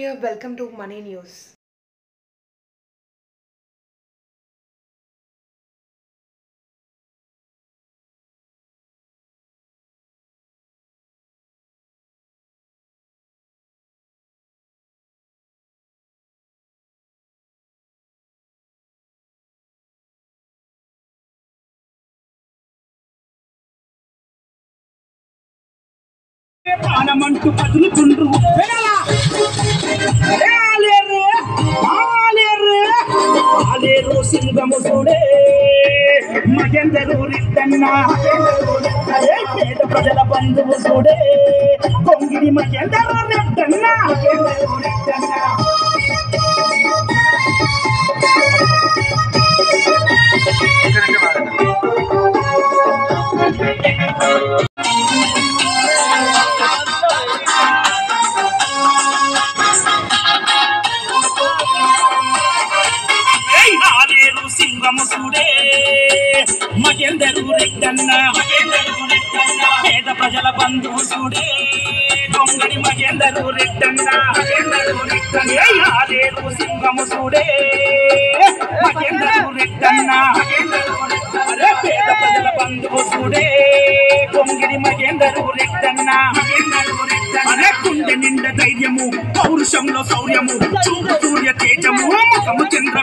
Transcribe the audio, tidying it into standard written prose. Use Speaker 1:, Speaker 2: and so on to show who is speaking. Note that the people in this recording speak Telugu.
Speaker 1: India, welcome to Money News.
Speaker 2: పానమంటూ పదులుతుండ్రు Aleru సింగము చూడే మగెందరు రిద్దన్నా పేద ప్రజల బంధువు చూడే కొంగిడి మగెందరు రిద్దన్నా సింగము చూడే మగెందరు రెడ్డన్న పేద ప్రజల బంధువు చూడే దొంగడి మగెందరు రెడ్డన్న ఆలేరు సింగము చూడే మగెందరు రెడ్డన్న పేద ప్రజల బంధువు చూడే దొంగడి మగెందరు రెడ్డన్న గుండె నిండ ధైర్యము పౌరుషంలో శౌర్యము చూపు సూర్య తేజము ముఖము చంద్ర